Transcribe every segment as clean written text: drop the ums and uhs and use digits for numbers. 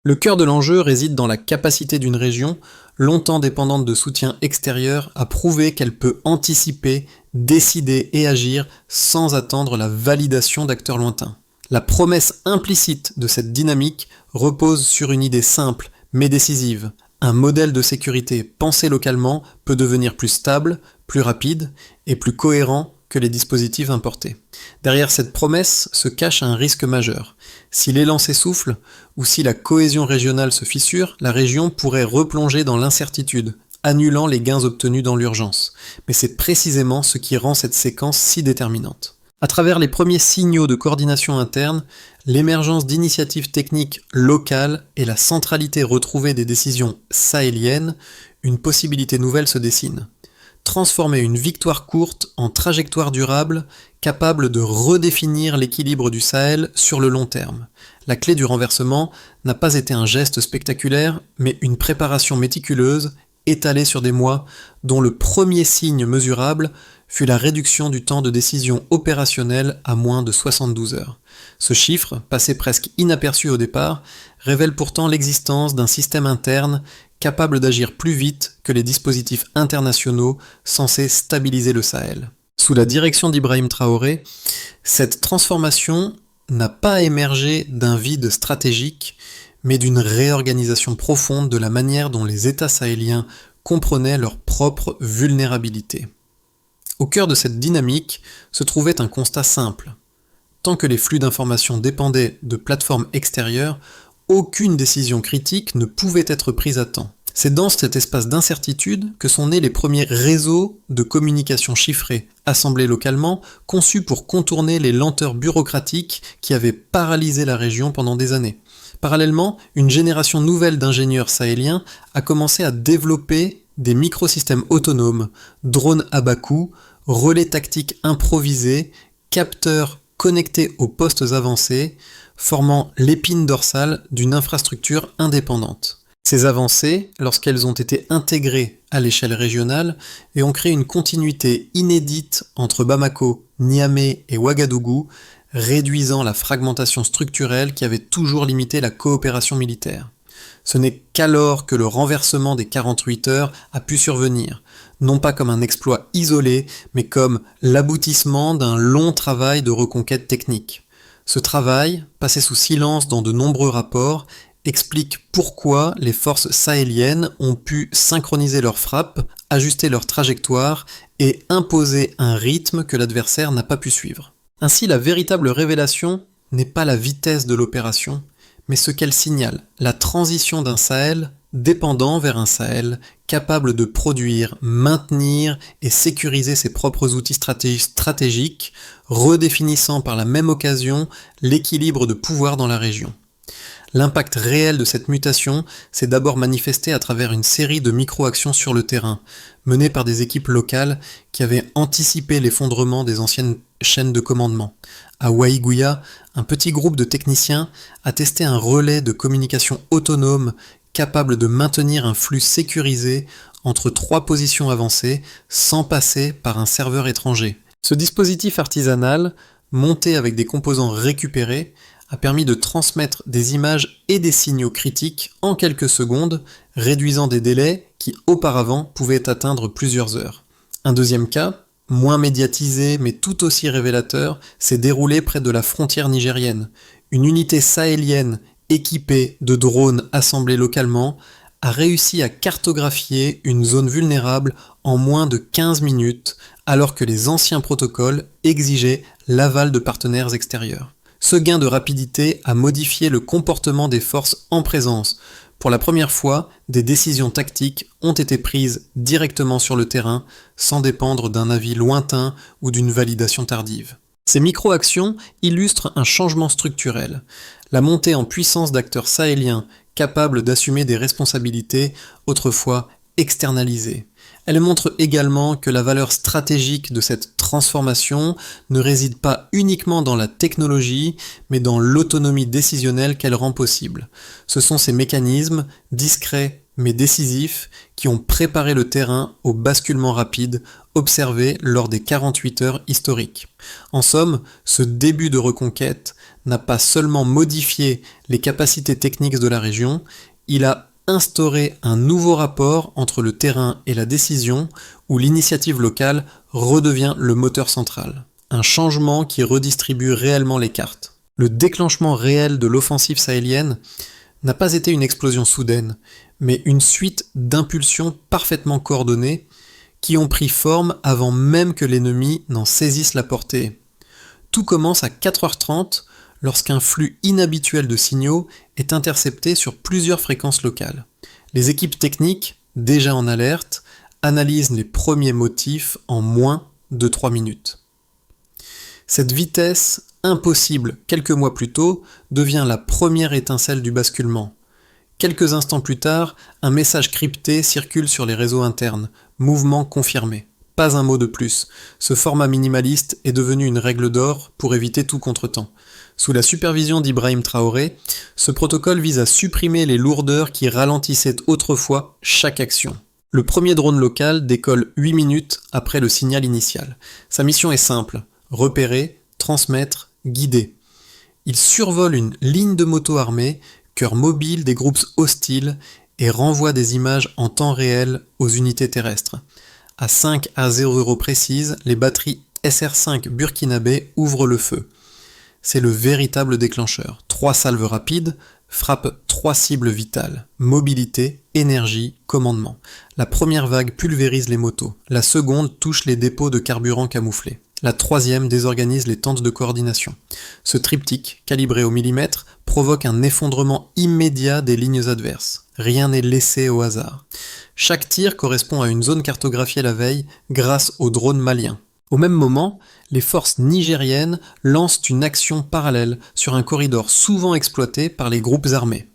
Le cœur de l'enjeu réside dans la capacité d'une région, longtemps dépendante de soutien extérieur, à prouver qu'elle peut anticiper, décider et agir sans attendre la validation d'acteurs lointains. La promesse implicite de cette dynamique repose sur une idée simple mais décisive. Un modèle de sécurité pensé localement peut devenir plus stable, plus rapide et plus cohérent que les dispositifs importés. Derrière cette promesse se cache un risque majeur. Si l'élan s'essouffle, ou si la cohésion régionale se fissure, la région pourrait replonger dans l'incertitude, annulant les gains obtenus dans l'urgence. Mais c'est précisément ce qui rend cette séquence si déterminante. À travers les premiers signaux de coordination interne, l'émergence d'initiatives techniques locales et la centralité retrouvée des décisions sahéliennes, une possibilité nouvelle se dessine. Transformer une victoire courte en trajectoire durable, capable de redéfinir l'équilibre du Sahel sur le long terme. La clé du renversement n'a pas été un geste spectaculaire, mais une préparation méticuleuse, étalée sur des mois, dont le premier signe mesurable fut la réduction du temps de décision opérationnelle à moins de 72 heures. Ce chiffre, passé presque inaperçu au départ, révèle pourtant l'existence d'un système interne capable d'agir plus vite que les dispositifs internationaux censés stabiliser le Sahel. Sous la direction d'Ibrahim Traoré, cette transformation n'a pas émergé d'un vide stratégique, mais d'une réorganisation profonde de la manière dont les États sahéliens comprenaient leur propre vulnérabilité. Au cœur de cette dynamique se trouvait un constat simple. Tant que les flux d'informations dépendaient de plateformes extérieures, aucune décision critique ne pouvait être prise à temps. C'est dans cet espace d'incertitude que sont nés les premiers réseaux de communication chiffrés, assemblés localement, conçus pour contourner les lenteurs bureaucratiques qui avaient paralysé la région pendant des années. Parallèlement, une génération nouvelle d'ingénieurs sahéliens a commencé à développer des microsystèmes autonomes, drones à bas coût, relais tactiques improvisés, capteurs connectés aux postes avancés, formant l'épine dorsale d'une infrastructure indépendante. Ces avancées, lorsqu'elles ont été intégrées à l'échelle régionale, et ont créé une continuité inédite entre Bamako, Niamey et Ouagadougou, réduisant la fragmentation structurelle qui avait toujours limité la coopération militaire. Ce n'est qu'alors que le renversement des 48 heures a pu survenir, non pas comme un exploit isolé, mais comme l'aboutissement d'un long travail de reconquête technique. Ce travail, passé sous silence dans de nombreux rapports, explique pourquoi les forces sahéliennes ont pu synchroniser leurs frappes, ajuster leur trajectoire et imposer un rythme que l'adversaire n'a pas pu suivre. Ainsi, la véritable révélation n'est pas la vitesse de l'opération, mais ce qu'elle signale, la transition d'un Sahel dépendant vers un Sahel capable de produire, maintenir et sécuriser ses propres outils stratégiques, redéfinissant par la même occasion l'équilibre de pouvoir dans la région. L'impact réel de cette mutation s'est d'abord manifesté à travers une série de micro-actions sur le terrain, menées par des équipes locales qui avaient anticipé l'effondrement des anciennes chaînes de commandement. À Waïgouya, un petit groupe de techniciens a testé un relais de communication autonome capable de maintenir un flux sécurisé entre 3 positions avancées sans passer par un serveur étranger. Ce dispositif artisanal, monté avec des composants récupérés, a permis de transmettre des images et des signaux critiques en quelques secondes, réduisant des délais qui auparavant pouvaient atteindre plusieurs heures. Un deuxième cas, moins médiatisé mais tout aussi révélateur, s'est déroulé près de la frontière nigérienne. Une unité sahélienne équipée de drones assemblés localement a réussi à cartographier une zone vulnérable en moins de 15 minutes, alors que les anciens protocoles exigeaient l'aval de partenaires extérieurs. Ce gain de rapidité a modifié le comportement des forces en présence. Pour la première fois, des décisions tactiques ont été prises directement sur le terrain, sans dépendre d'un avis lointain ou d'une validation tardive. Ces micro-actions illustrent un changement structurel, la montée en puissance d'acteurs sahéliens capables d'assumer des responsabilités autrefois externalisées. Elles montrent également que la valeur stratégique de cette transformation ne réside pas uniquement dans la technologie, mais dans l'autonomie décisionnelle qu'elle rend possible. Ce sont ces mécanismes, discrets mais décisifs, qui ont préparé le terrain au basculement rapide observé lors des 48 heures historiques. En somme, ce début de reconquête n'a pas seulement modifié les capacités techniques de la région, il a instauré un nouveau rapport entre le terrain et la décision où l'initiative locale redevient le moteur central. Un changement qui redistribue réellement les cartes. Le déclenchement réel de l'offensive sahélienne n'a pas été une explosion soudaine, mais une suite d'impulsions parfaitement coordonnées qui ont pris forme avant même que l'ennemi n'en saisisse la portée. Tout commence à 4h30 lorsqu'un flux inhabituel de signaux est intercepté sur plusieurs fréquences locales. Les équipes techniques, déjà en alerte, analysent les premiers motifs en moins de 3 minutes. Cette vitesse impossible quelques mois plus tôt devient la première étincelle du basculement. Quelques instants plus tard, un message crypté circule sur les réseaux internes, mouvement confirmé. Pas un mot de plus. Ce format minimaliste est devenu une règle d'or pour éviter tout contretemps. Sous la supervision d'Ibrahim Traoré, ce protocole vise à supprimer les lourdeurs qui ralentissaient autrefois chaque action. Le premier drone local décolle 8 minutes après le signal initial. Sa mission est simple, repérer, transmettre, guider. Il survole une ligne de moto armée, cœur mobile des groupes hostiles, et renvoie des images en temps réel aux unités terrestres. À 5 à 0 précises, les batteries SR5 burkinabé ouvrent le feu. C'est le véritable déclencheur. 3 salves rapides frappent 3 cibles vitales. Mobilité, énergie, commandement. La première vague pulvérise les motos. La seconde touche les dépôts de carburant camouflés. La troisième désorganise les tentes de coordination. Ce triptyque, calibré au millimètre, provoque un effondrement immédiat des lignes adverses. Rien n'est laissé au hasard. Chaque tir correspond à une zone cartographiée la veille grâce aux drones maliens. Au même moment, les forces nigériennes lancent une action parallèle sur un corridor souvent exploité par les groupes armés.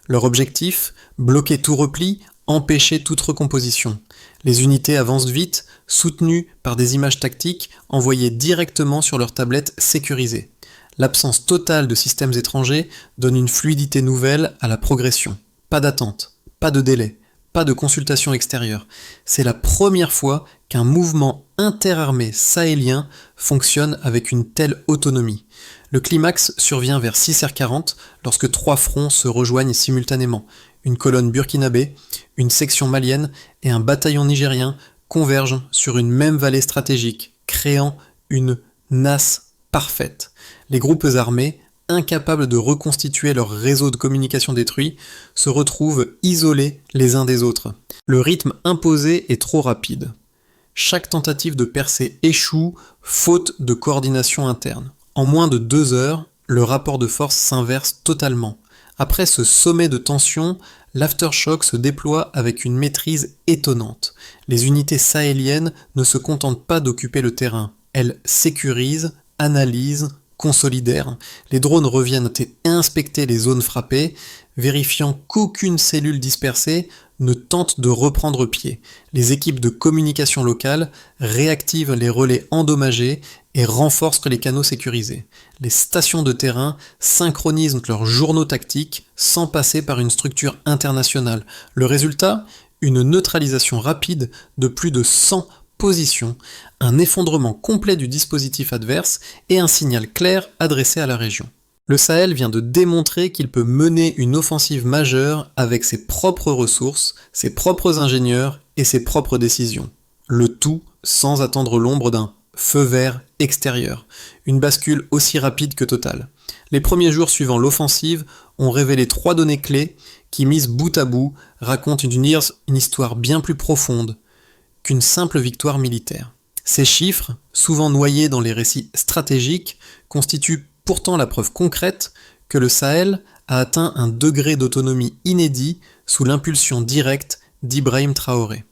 Leur objectif, bloquer tout repli, empêcher toute recomposition. Les unités avancent vite, soutenues par des images tactiques envoyées directement sur leurs tablettes sécurisées. L'absence totale de systèmes étrangers donne une fluidité nouvelle à la progression. Pas d'attente, pas de délai, pas de consultation extérieure. C'est la première fois qu'un mouvement interarmé sahélien fonctionne avec une telle autonomie. Le climax survient vers 6h40 lorsque 3 fronts se rejoignent simultanément. Une colonne burkinabé, une section malienne et un bataillon nigérien convergent sur une même vallée stratégique, créant une nasse parfaite. Les groupes armés, incapables de reconstituer leur réseau de communication détruit, se retrouvent isolés les uns des autres. Le rythme imposé est trop rapide. Chaque tentative de percée échoue, faute de coordination interne. En moins de 2 heures, le rapport de force s'inverse totalement. Après ce sommet de tension, l'aftershock se déploie avec une maîtrise étonnante. Les unités sahéliennes ne se contentent pas d'occuper le terrain. Elles sécurisent, analysent, consolidèrent. Les drones reviennent inspecter les zones frappées, vérifiant qu'aucune cellule dispersée ne tente de reprendre pied. Les équipes de communication locale réactivent les relais endommagés et renforcent les canaux sécurisés. Les stations de terrain synchronisent leurs journaux tactiques sans passer par une structure internationale. Le résultat, une neutralisation rapide de plus de 100 positions, un effondrement complet du dispositif adverse et un signal clair adressé à la région. Le Sahel vient de démontrer qu'il peut mener une offensive majeure avec ses propres ressources, ses propres ingénieurs et ses propres décisions. Le tout sans attendre l'ombre d'un feu vert extérieur, une bascule aussi rapide que totale. Les premiers jours suivant l'offensive ont révélé 3 données clés qui, mises bout à bout, racontent une histoire bien plus profonde qu'une simple victoire militaire. Ces chiffres, souvent noyés dans les récits stratégiques, constituent pourtant la preuve concrète que le Sahel a atteint un degré d'autonomie inédit sous l'impulsion directe d'Ibrahim Traoré.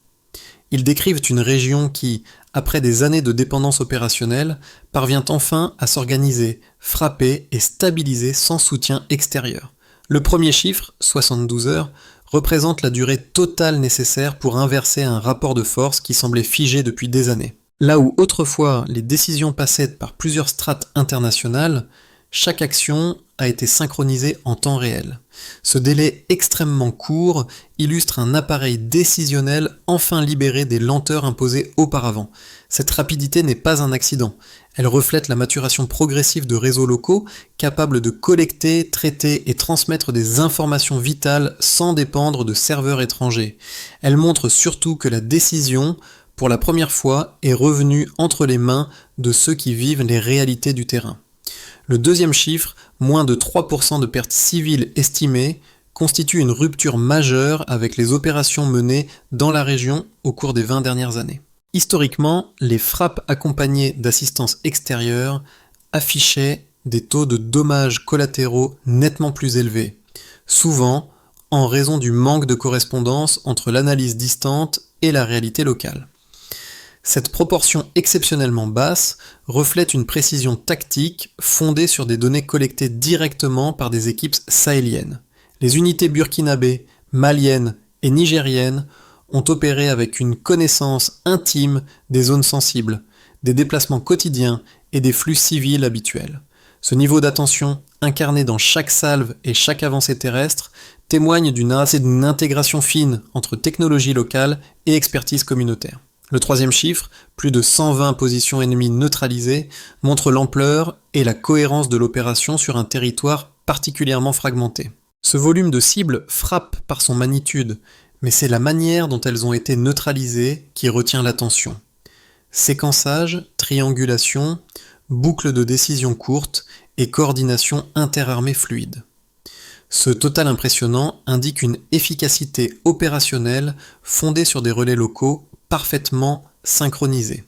Ils décrivent une région qui, après des années de dépendance opérationnelle, parvient enfin à s'organiser, frapper et stabiliser sans soutien extérieur. Le premier chiffre, 72 heures, représente la durée totale nécessaire pour inverser un rapport de force qui semblait figé depuis des années. Là où autrefois les décisions passaient par plusieurs strates internationales, chaque action a été synchronisé en temps réel. Ce délai extrêmement court illustre un appareil décisionnel enfin libéré des lenteurs imposées auparavant. Cette rapidité n'est pas un accident. Elle reflète la maturation progressive de réseaux locaux capables de collecter, traiter et transmettre des informations vitales sans dépendre de serveurs étrangers. Elle montre surtout que la décision, pour la première fois, est revenue entre les mains de ceux qui vivent les réalités du terrain. Le deuxième chiffre, moins de 3% de pertes civiles estimées, constitue une rupture majeure avec les opérations menées dans la région au cours des 20 dernières années. Historiquement, les frappes accompagnées d'assistance extérieure affichaient des taux de dommages collatéraux nettement plus élevés, souvent en raison du manque de correspondance entre l'analyse distante et la réalité locale. Cette proportion exceptionnellement basse reflète une précision tactique fondée sur des données collectées directement par des équipes sahéliennes. Les unités burkinabées, maliennes et nigériennes ont opéré avec une connaissance intime des zones sensibles, des déplacements quotidiens et des flux civils habituels. Ce niveau d'attention, incarné dans chaque salve et chaque avancée terrestre, témoigne d'une intégration fine entre technologie locale et expertise communautaire. Le troisième chiffre, plus de 120 positions ennemies neutralisées, montre l'ampleur et la cohérence de l'opération sur un territoire particulièrement fragmenté. Ce volume de cibles frappe par son magnitude, mais c'est la manière dont elles ont été neutralisées qui retient l'attention. Séquençage, triangulation, boucle de décision courte et coordination interarmée fluide. Ce total impressionnant indique une efficacité opérationnelle fondée sur des relais locaux parfaitement synchronisés.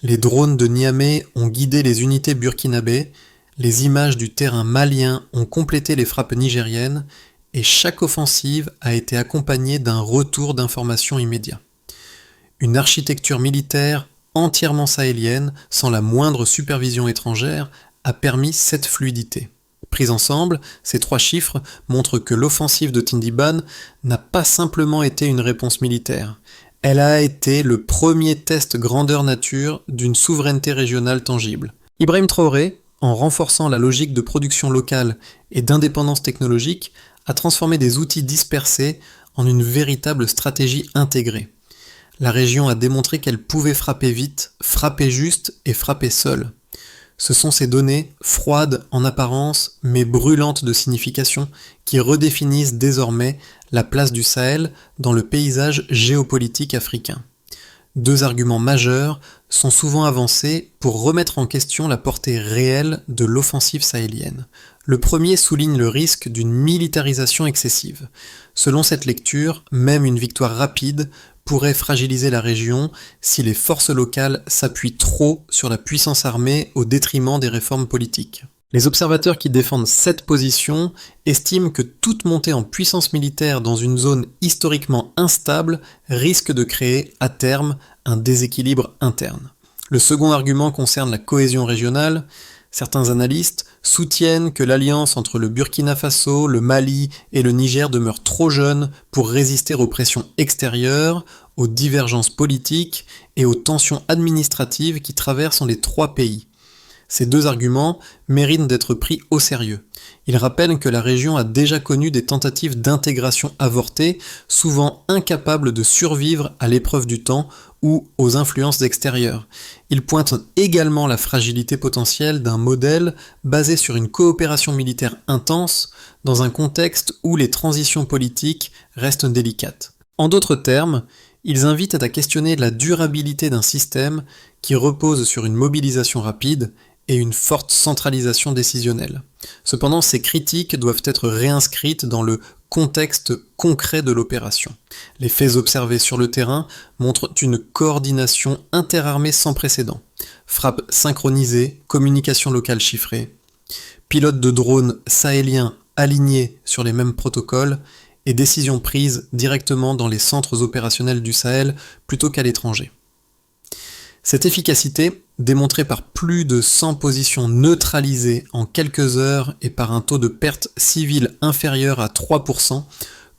Les drones de Niamey ont guidé les unités burkinabées, les images du terrain malien ont complété les frappes nigériennes et chaque offensive a été accompagnée d'un retour d'informations immédiat. Une architecture militaire entièrement sahélienne, sans la moindre supervision étrangère, a permis cette fluidité. Pris ensemble, ces trois chiffres montrent que l'offensive de Tindiban n'a pas simplement été une réponse militaire. Elle a été le premier test grandeur nature d'une souveraineté régionale tangible. Ibrahim Traoré, en renforçant la logique de production locale et d'indépendance technologique, a transformé des outils dispersés en une véritable stratégie intégrée. La région a démontré qu'elle pouvait frapper vite, frapper juste et frapper seule. Ce sont ces données, froides en apparence, mais brûlantes de signification, qui redéfinissent désormais la place du Sahel dans le paysage géopolitique africain. Deux arguments majeurs sont souvent avancés pour remettre en question la portée réelle de l'offensive sahélienne. Le premier souligne le risque d'une militarisation excessive. Selon cette lecture, même une victoire rapide pourrait fragiliser la région si les forces locales s'appuient trop sur la puissance armée au détriment des réformes politiques. Les observateurs qui défendent cette position estiment que toute montée en puissance militaire dans une zone historiquement instable risque de créer, à terme, un déséquilibre interne. Le second argument concerne la cohésion régionale. Certains analystes soutiennent que l'alliance entre le Burkina Faso, le Mali et le Niger demeure trop jeune pour résister aux pressions extérieures, aux divergences politiques et aux tensions administratives qui traversent les trois pays. Ces deux arguments méritent d'être pris au sérieux. Ils rappellent que la région a déjà connu des tentatives d'intégration avortées, souvent incapables de survivre à l'épreuve du temps ou aux influences extérieures. Ils pointent également la fragilité potentielle d'un modèle basé sur une coopération militaire intense dans un contexte où les transitions politiques restent délicates. En d'autres termes, ils invitent à questionner la durabilité d'un système qui repose sur une mobilisation rapide et une forte centralisation décisionnelle. Cependant, ces critiques doivent être réinscrites dans le contexte concret de l'opération. Les faits observés sur le terrain montrent une coordination interarmée sans précédent. Frappes synchronisées, communication locale chiffrée, pilotes de drones sahéliens alignés sur les mêmes protocoles et décisions prises directement dans les centres opérationnels du Sahel plutôt qu'à l'étranger. Cette efficacité, démontrée par plus de 100 positions neutralisées en quelques heures et par un taux de perte civile inférieur à 3%,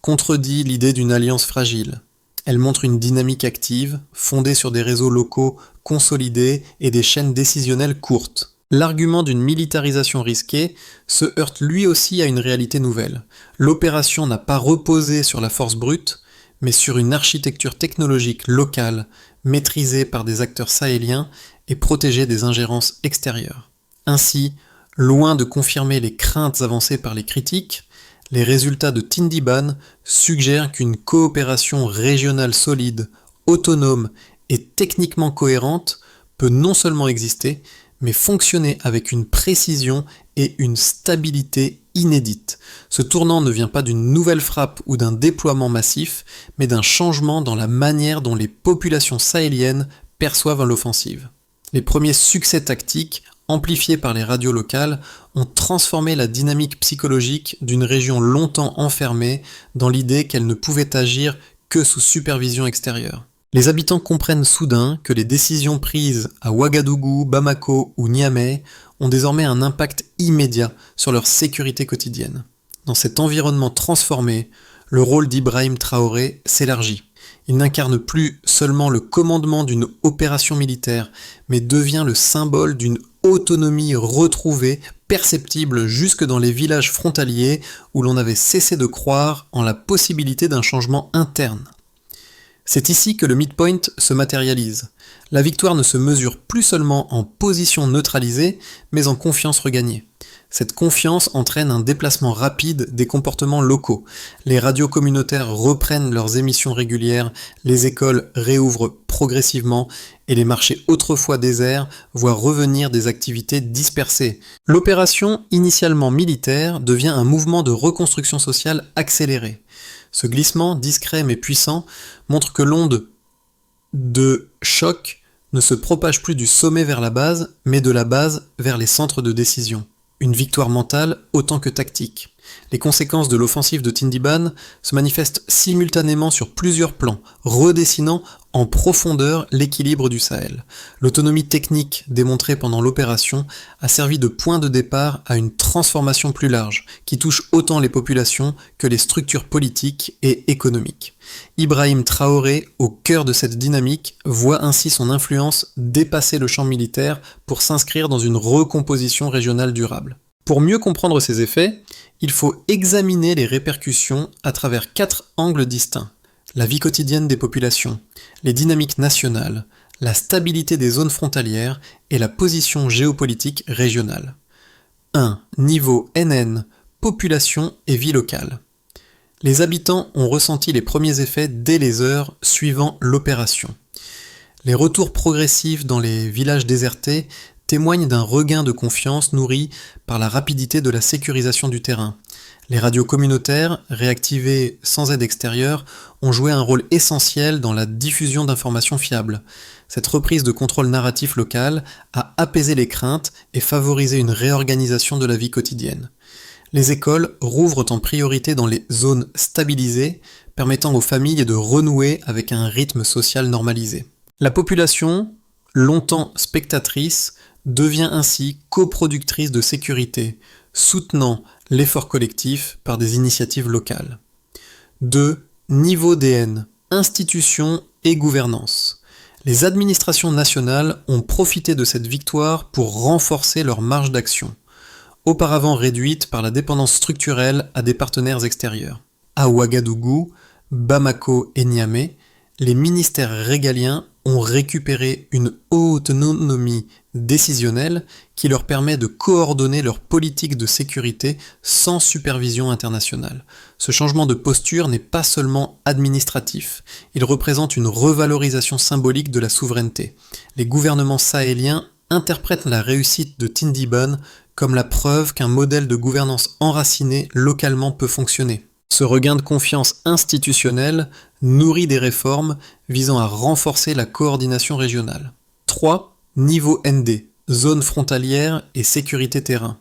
contredit l'idée d'une alliance fragile. Elle montre une dynamique active, fondée sur des réseaux locaux consolidés et des chaînes décisionnelles courtes. L'argument d'une militarisation risquée se heurte lui aussi à une réalité nouvelle. L'opération n'a pas reposé sur la force brute, mais sur une architecture technologique locale, maîtrisée par des acteurs sahéliens et protégée des ingérences extérieures. Ainsi, loin de confirmer les craintes avancées par les critiques, les résultats de Tindiban suggèrent qu'une coopération régionale solide, autonome et techniquement cohérente peut non seulement exister, mais fonctionner avec une précision et une stabilité inédites. Ce tournant ne vient pas d'une nouvelle frappe ou d'un déploiement massif, mais d'un changement dans la manière dont les populations sahéliennes perçoivent l'offensive. Les premiers succès tactiques, amplifiés par les radios locales, ont transformé la dynamique psychologique d'une région longtemps enfermée dans l'idée qu'elle ne pouvait agir que sous supervision extérieure. Les habitants comprennent soudain que les décisions prises à Ouagadougou, Bamako ou Niamey ont désormais un impact immédiat sur leur sécurité quotidienne. Dans cet environnement transformé, le rôle d'Ibrahim Traoré s'élargit. Il n'incarne plus seulement le commandement d'une opération militaire, mais devient le symbole d'une autonomie retrouvée, perceptible jusque dans les villages frontaliers où l'on avait cessé de croire en la possibilité d'un changement interne. C'est ici que le midpoint se matérialise. La victoire ne se mesure plus seulement en position neutralisée, mais en confiance regagnée. Cette confiance entraîne un déplacement rapide des comportements locaux. Les radios communautaires reprennent leurs émissions régulières, les écoles réouvrent progressivement et les marchés autrefois déserts voient revenir des activités dispersées. L'opération, initialement militaire, devient un mouvement de reconstruction sociale accéléré. Ce glissement, discret mais puissant, montre que l'onde de choc ne se propage plus du sommet vers la base, mais de la base vers les centres de décision. Une victoire mentale autant que tactique. Les conséquences de l'offensive de Tindiban se manifestent simultanément sur plusieurs plans, redessinant en profondeur l'équilibre du Sahel. L'autonomie technique démontrée pendant l'opération a servi de point de départ à une transformation plus large, qui touche autant les populations que les structures politiques et économiques. Ibrahim Traoré, au cœur de cette dynamique, voit ainsi son influence dépasser le champ militaire pour s'inscrire dans une recomposition régionale durable. Pour mieux comprendre ces effets, il faut examiner les répercussions à travers 4 angles distincts. La vie quotidienne des populations, les dynamiques nationales, la stabilité des zones frontalières et la position géopolitique régionale. 1. Niveau NN, population et vie locale. Les habitants ont ressenti les premiers effets dès les heures suivant l'opération. Les retours progressifs dans les villages désertés témoignent d'un regain de confiance nourri par la rapidité de la sécurisation du terrain. Les radios communautaires, réactivées sans aide extérieure, ont joué un rôle essentiel dans la diffusion d'informations fiables. Cette reprise de contrôle narratif local a apaisé les craintes et favorisé une réorganisation de la vie quotidienne. Les écoles rouvrent en priorité dans les zones stabilisées, permettant aux familles de renouer avec un rythme social normalisé. La population, longtemps spectatrice, devient ainsi coproductrice de sécurité, soutenant l'effort collectif par des initiatives locales. 2. Niveau DN, institutions et gouvernance. Les administrations nationales ont profité de cette victoire pour renforcer leur marge d'action, auparavant réduite par la dépendance structurelle à des partenaires extérieurs. À Ouagadougou, Bamako et Niamey, les ministères régaliens ont récupéré une autonomie décisionnelle qui leur permet de coordonner leur politique de sécurité sans supervision internationale. Ce changement de posture n'est pas seulement administratif, il représente une revalorisation symbolique de la souveraineté. Les gouvernements sahéliens interprètent la réussite de Tindiban comme la preuve qu'un modèle de gouvernance enraciné localement peut fonctionner. Ce regain de confiance institutionnelle nourrit des réformes visant à renforcer la coordination régionale. 3. Niveau ND, zone frontalière et sécurité terrain.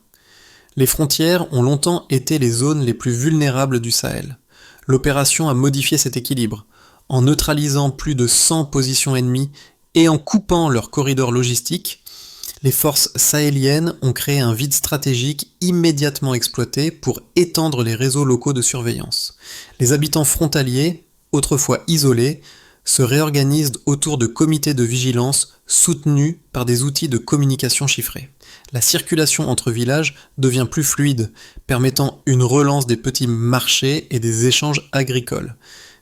Les frontières ont longtemps été les zones les plus vulnérables du Sahel. L'opération a modifié cet équilibre, en neutralisant plus de 100 positions ennemies et en coupant leurs corridors logistiques. Les forces sahéliennes ont créé un vide stratégique immédiatement exploité pour étendre les réseaux locaux de surveillance. Les habitants frontaliers, autrefois isolés, se réorganisent autour de comités de vigilance soutenus par des outils de communication chiffrés. La circulation entre villages devient plus fluide, permettant une relance des petits marchés et des échanges agricoles.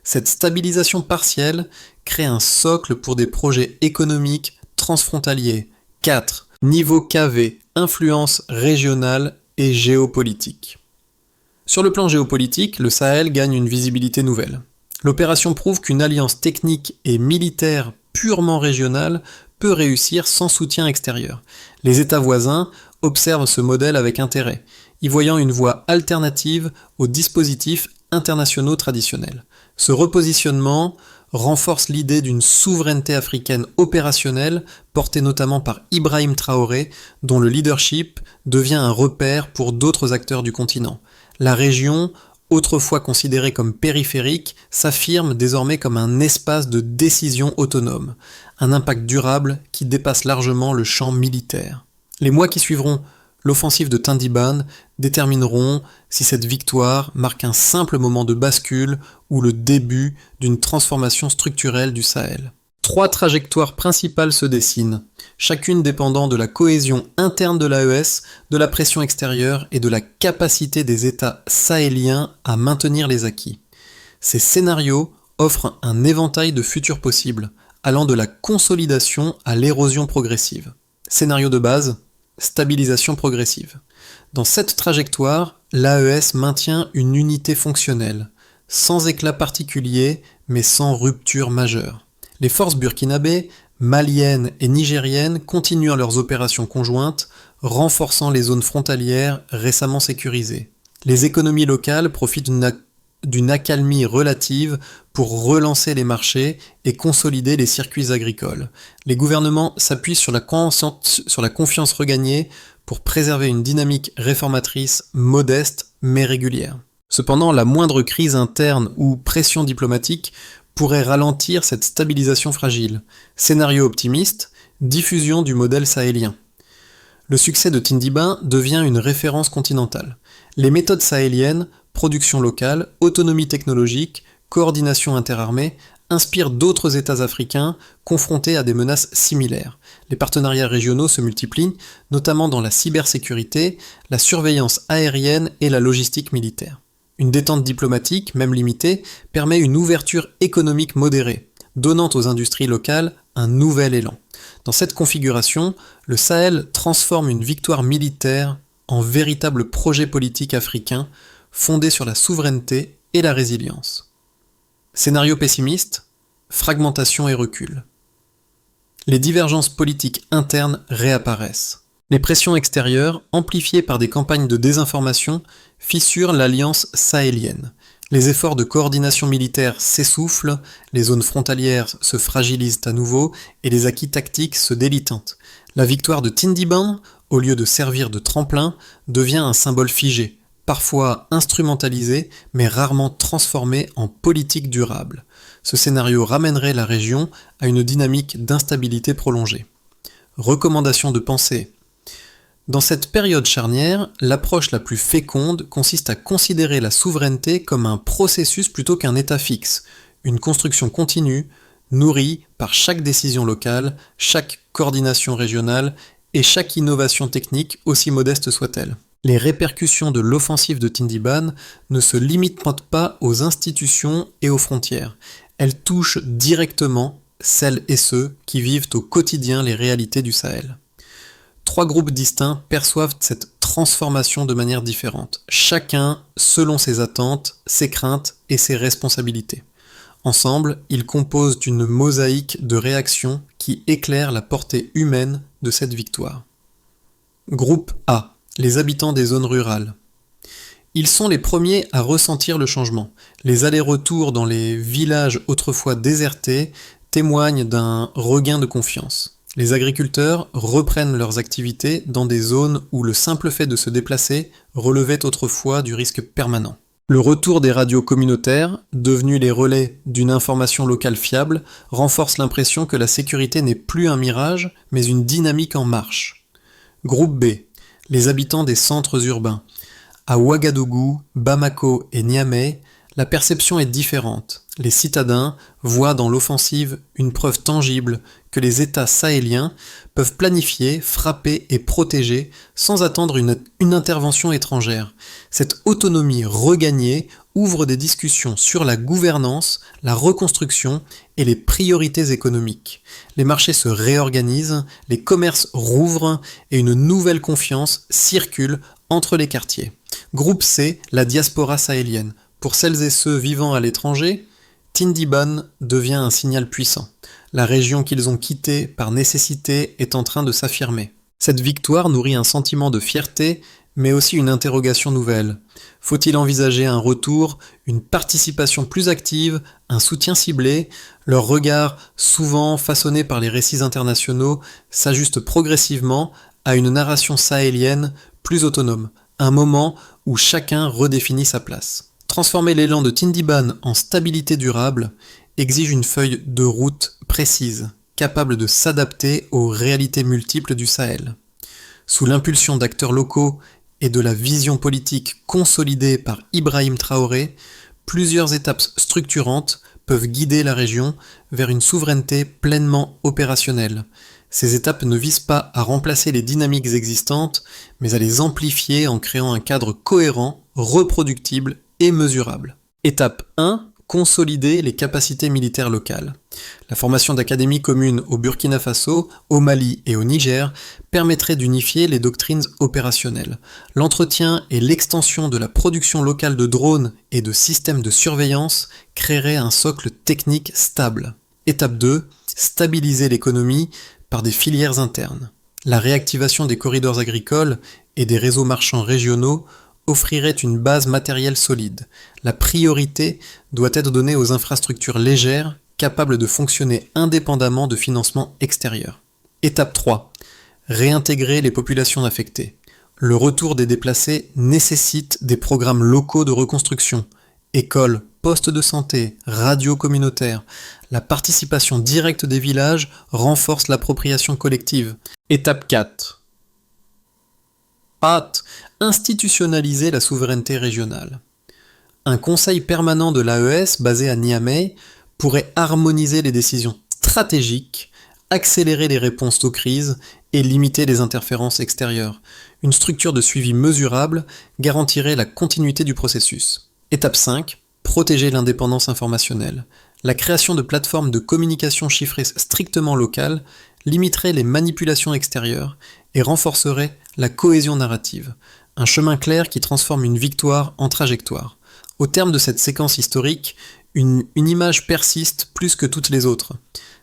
Cette stabilisation partielle crée un socle pour des projets économiques transfrontaliers. 4. Niveau KV, influence régionale et géopolitique. Sur le plan géopolitique, le Sahel gagne une visibilité nouvelle. L'opération prouve qu'une alliance technique et militaire purement régionale peut réussir sans soutien extérieur. Les États voisins observent ce modèle avec intérêt, y voyant une voie alternative aux dispositifs internationaux traditionnels. Ce repositionnement renforce l'idée d'une souveraineté africaine opérationnelle portée notamment par Ibrahim Traoré, dont le leadership devient un repère pour d'autres acteurs du continent. La région, autrefois considérée comme périphérique, s'affirme désormais comme un espace de décision autonome, un impact durable qui dépasse largement le champ militaire. Les mois qui suivront l'offensive de Tindiban détermineront si cette victoire marque un simple moment de bascule ou le début d'une transformation structurelle du Sahel. 3 trajectoires principales se dessinent, chacune dépendant de la cohésion interne de l'AES, de la pression extérieure et de la capacité des États sahéliens à maintenir les acquis. Ces scénarios offrent un éventail de futurs possibles, allant de la consolidation à l'érosion progressive. Scénario de base, stabilisation progressive. Dans cette trajectoire, l'AES maintient une unité fonctionnelle, sans éclat particulier mais sans rupture majeure. Les forces burkinabées, maliennes et nigériennes continuent leurs opérations conjointes, renforçant les zones frontalières récemment sécurisées. Les économies locales profitent d'une accalmie relative pour relancer les marchés et consolider les circuits agricoles. Les gouvernements s'appuient sur la confiance regagnée pour préserver une dynamique réformatrice modeste mais régulière. Cependant, la moindre crise interne ou pression diplomatique pourrait ralentir cette stabilisation fragile. Scénario optimiste, diffusion du modèle sahélien. Le succès de Tindiban devient une référence continentale. Les méthodes sahéliennes, production locale, autonomie technologique, coordination interarmée, inspirent d'autres États africains confrontés à des menaces similaires. Les partenariats régionaux se multiplient, notamment dans la cybersécurité, la surveillance aérienne et la logistique militaire. Une détente diplomatique, même limitée, permet une ouverture économique modérée, donnant aux industries locales un nouvel élan. Dans cette configuration, le Sahel transforme une victoire militaire en véritable projet politique africain, fondé sur la souveraineté et la résilience. Scénario pessimiste, fragmentation et recul. Les divergences politiques internes réapparaissent. Les pressions extérieures, amplifiées par des campagnes de désinformation, fissurent l'alliance sahélienne. Les efforts de coordination militaire s'essoufflent, les zones frontalières se fragilisent à nouveau et les acquis tactiques se délitent. La victoire de Tindiban, au lieu de servir de tremplin, devient un symbole figé, parfois instrumentalisé, mais rarement transformé en politique durable. Ce scénario ramènerait la région à une dynamique d'instabilité prolongée. Recommandation de pensée. Dans cette période charnière, l'approche la plus féconde consiste à considérer la souveraineté comme un processus plutôt qu'un état fixe, une construction continue, nourrie par chaque décision locale, chaque coordination régionale et chaque innovation technique, aussi modeste soit-elle. Les répercussions de l'offensive de Tindiban ne se limitent pas aux institutions et aux frontières. Elles touchent directement celles et ceux qui vivent au quotidien les réalités du Sahel. 3 groupes distincts perçoivent cette transformation de manière différente, chacun selon ses attentes, ses craintes et ses responsabilités. Ensemble, ils composent une mosaïque de réactions qui éclaire la portée humaine de cette victoire. Groupe A, les habitants des zones rurales. Ils sont les premiers à ressentir le changement. Les allers-retours dans les villages autrefois désertés témoignent d'un regain de confiance. Les agriculteurs reprennent leurs activités dans des zones où le simple fait de se déplacer relevait autrefois du risque permanent. Le retour des radios communautaires, devenus les relais d'une information locale fiable, renforce l'impression que la sécurité n'est plus un mirage, mais une dynamique en marche. Groupe B, les habitants des centres urbains. À Ouagadougou, Bamako et Niamey, La perception est différente. Les citadins voient dans l'offensive une preuve tangible que les États sahéliens peuvent planifier, frapper et protéger sans attendre une intervention étrangère. Cette autonomie regagnée ouvre des discussions sur la gouvernance, la reconstruction et les priorités économiques. Les marchés se réorganisent, les commerces rouvrent et une nouvelle confiance circule entre les quartiers. Groupe C, la diaspora sahélienne. Pour celles et ceux vivant à l'étranger, Tindiban devient un signal puissant. La région qu'ils ont quittée par nécessité est en train de s'affirmer. Cette victoire nourrit un sentiment de fierté, mais aussi une interrogation nouvelle. Faut-il envisager un retour, une participation plus active, un soutien ciblé? Leur regard, souvent façonné par les récits internationaux, s'ajuste progressivement à une narration sahélienne plus autonome, un moment où chacun redéfinit sa place. Transformer l'élan de Tindiban en stabilité durable exige une feuille de route précise, capable de s'adapter aux réalités multiples du Sahel. Sous l'impulsion d'acteurs locaux et de la vision politique consolidée par Ibrahim Traoré, plusieurs étapes structurantes peuvent guider la région vers une souveraineté pleinement opérationnelle. Ces étapes ne visent pas à remplacer les dynamiques existantes, mais à les amplifier en créant un cadre cohérent, reproductible et mesurable. Étape 1. Consolider les capacités militaires locales. La formation d'académies communes au Burkina Faso, au Mali et au Niger permettrait d'unifier les doctrines opérationnelles. L'entretien et l'extension de la production locale de drones et de systèmes de surveillance créeraient un socle technique stable. Étape 2. Stabiliser l'économie par des filières internes. La réactivation des corridors agricoles et des réseaux marchands régionaux offrirait une base matérielle solide. La priorité doit être donnée aux infrastructures légères, capables de fonctionner indépendamment de financements extérieurs. Étape 3. Réintégrer les populations affectées. Le retour des déplacés nécessite des programmes locaux de reconstruction. Écoles, postes de santé, radios communautaires. La participation directe des villages renforce l'appropriation collective. Étape 4. Institutionnaliser la souveraineté régionale. Un conseil permanent de l'AES basé à Niamey pourrait harmoniser les décisions stratégiques, accélérer les réponses aux crises et limiter les interférences extérieures. Une structure de suivi mesurable garantirait la continuité du processus. Étape 5. Protéger l'indépendance informationnelle. La création de plateformes de communication chiffrées strictement locales limiterait les manipulations extérieures et renforcerait la cohésion narrative. Un chemin clair qui transforme une victoire en trajectoire. Au terme de cette séquence historique, une image persiste plus que toutes les autres,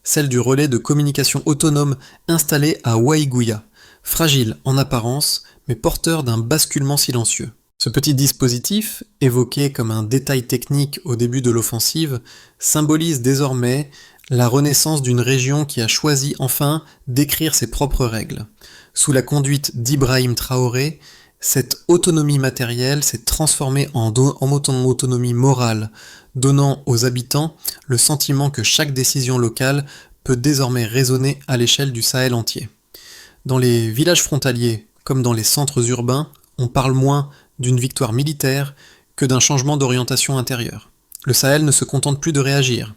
celle du relais de communication autonome installé à Waïgouya, fragile en apparence, mais porteur d'un basculement silencieux. Ce petit dispositif, évoqué comme un détail technique au début de l'offensive, symbolise désormais la renaissance d'une région qui a choisi enfin d'écrire ses propres règles. Sous la conduite d'Ibrahim Traoré, cette autonomie matérielle s'est transformée en autonomie morale, donnant aux habitants le sentiment que chaque décision locale peut désormais résonner à l'échelle du Sahel entier. Dans les villages frontaliers, comme dans les centres urbains, on parle moins d'une victoire militaire que d'un changement d'orientation intérieure. Le Sahel ne se contente plus de réagir.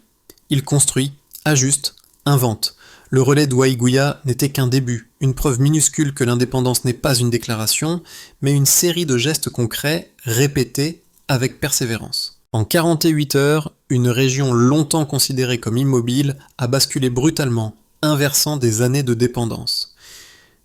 Il construit, ajuste, invente. Le relais de Waïgouya n'était qu'un début, une preuve minuscule que l'indépendance n'est pas une déclaration, mais une série de gestes concrets, répétés avec persévérance. En 48 heures, une région longtemps considérée comme immobile a basculé brutalement, inversant des années de dépendance.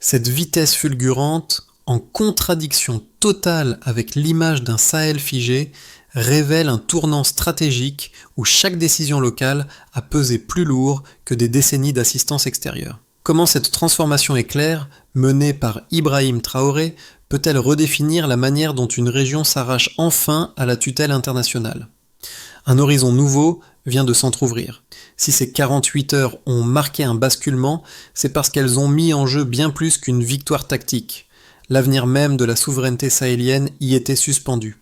Cette vitesse fulgurante, en contradiction totale avec l'image d'un Sahel figé, révèle un tournant stratégique où chaque décision locale a pesé plus lourd que des décennies d'assistance extérieure. Comment cette transformation éclair, menée par Ibrahim Traoré, peut-elle redéfinir la manière dont une région s'arrache enfin à la tutelle internationale ? Un horizon nouveau vient de s'entrouvrir. Si ces 48 heures ont marqué un basculement, c'est parce qu'elles ont mis en jeu bien plus qu'une victoire tactique. L'avenir même de la souveraineté sahélienne y était suspendu.